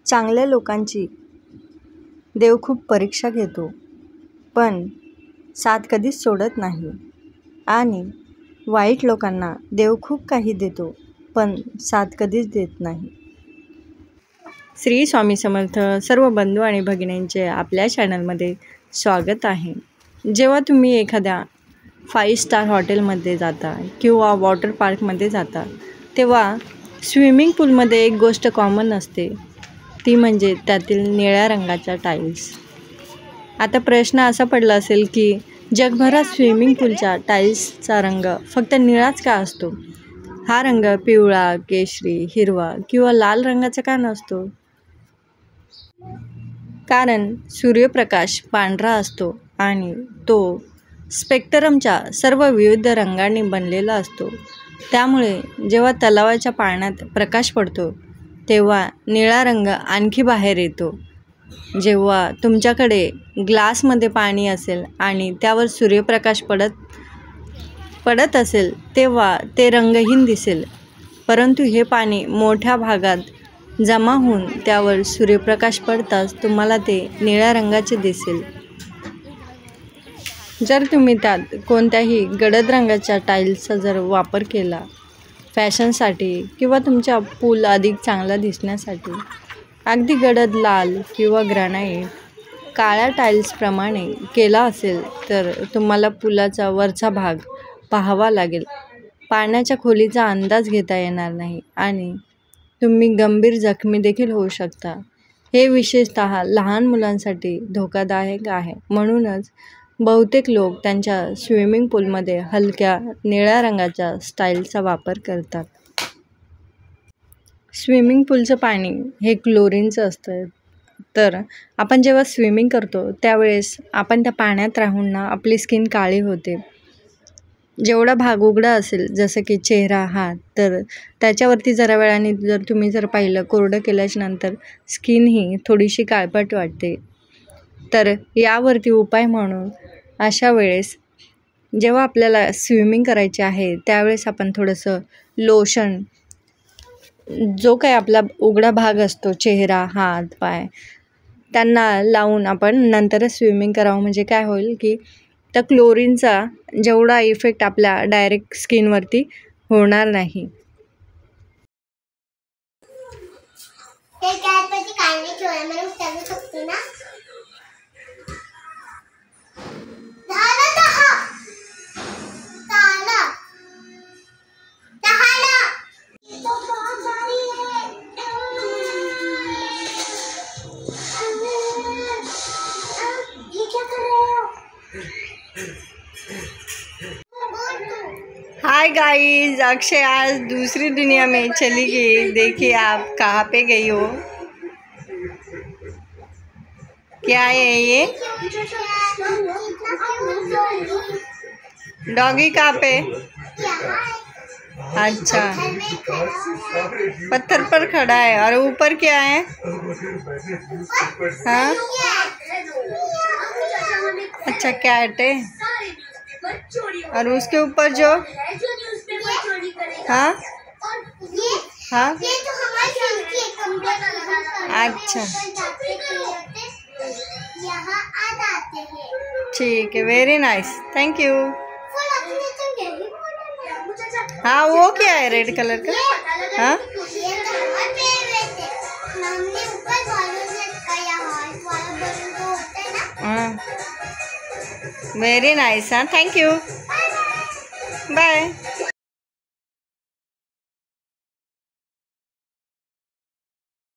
चांगल्या लोकांची देव खूप परीक्षा घेतो, पण साथ कधीच सोडत नाही. आणि वाईट लोकांना देव खूप काही देतो, पण साथ कधीच देत नाही. श्री स्वामी समर्थ. सर्व बंधू आणि भगिनींचे आपल्या चॅनलमध्ये स्वागत आहे. जेव्हा तुम्ही एखाद्या 5 स्टार हॉटेलमध्ये जाता किंवा वॉटर पार्कमध्ये जाता, तेव्हा स्विमिंग पूलमध्ये एक गोष्ट कॉमन असते, ती म्हणजे त्यातील निळ्या रंगाच्या टाईल्स. आता प्रश्न असा पडला असेल की जगभरात स्विमिंग पूलच्या टाईल्सचा रंग फक्त निळाच का असतो? हा रंग पिवळा, केशरी, हिरवा किंवा लाल रंगाचा का नसतो? कारण सूर्यप्रकाश पांढरा असतो आणि तो स्पेक्ट्रमच्या सर्व विविध रंगांनी बनलेला असतो. त्यामुळे जेव्हा तलावाच्या पाण्यात प्रकाश पडतो, तेव्हा निळा रंग आणखी बाहेर येतो. जेव्हा तुमच्याकडे ग्लासमध्ये पाणी असेल आणि त्यावर सूर्यप्रकाश पडत असेल, तेव्हा ते रंगहीन दिसेल. परंतु हे पाणी मोठ्या भागात जमा होऊन त्यावर सूर्यप्रकाश पडताच तुम्हाला ते निळ्या रंगाचे दिसेल. जर तुम्ही त्यात कोणत्याही गडद रंगाच्या टाईल्सचा जर वापर केला फॅशनसाठी किंवा तुमचा पूल अधिक चांगला दिसण्यासाठी, अगदी गडद लाल किंवा ग्रॅनाइट काळ्या टाईल्सप्रमाणे केला असेल, तर तुम्हाला पुलाचा वरचा भाग पाहावा लागेल. पाण्याच्या खोलीचा अंदाज घेता येणार नाही आणि तुम्ही गंभीर जखमी देखील होऊ शकता. हे विशेषतः लहान मुलांसाठी धोकादायक आहे. म्हणूनच बहुतेक लोक त्यांच्या स्विमिंग पूलमध्ये हलक्या निळ्या रंगाच्या टाईल्सचा वापर करतात. स्विमिंग पूलचं पाणी हे क्लोरीनचं असतं. तर आपण जेव्हा स्विमिंग करतो त्यावेळेस आपण त्या पाण्यात राहून आपली स्किन काळी होते. जेवढा भाग उघडा असेल, जसं की चेहरा, हात, तर त्याच्यावरती जरा वेळाने जर तुम्ही पाहिलं, कोरडं केल्याच्या नंतर स्किन ही थोडीशी काळपट वाटते. तर यावरती उपाय म्हणून अशा वेळेस जेव्हा आपल्याला स्विमिंग करायचे आहे त्यावेळेस आपण थोडंसं लोशन, जो काही आपला उघडा भाग असतो, चेहरा, हात, पाय, त्यांना लावून आपण नंतरच स्विमिंग करावं. म्हणजे काय होईल की त्या क्लोरीनचा जेवढा इफेक्ट आपल्या डायरेक्ट स्किनवरती होणार नाही. हाय गाइस, अक्षय आज दूसरी दुनिया में चली गई. देखिए आप कहाँ पे गई हो. क्या है ये? डॉगी कहाँ पे? अच्छा, पत्थर पर खड़ा है. और ऊपर क्या है? हाँ, अच्छा, कैट है. और उसके ऊपर जो हाँ हाँ, अच्छा, ठीक है, वेरी नाइस, थैंक यू. हाँ, वो क्या है रेड कलर का? हाँ, वेरी नाइस. हाँ, थैंक यू, बाय.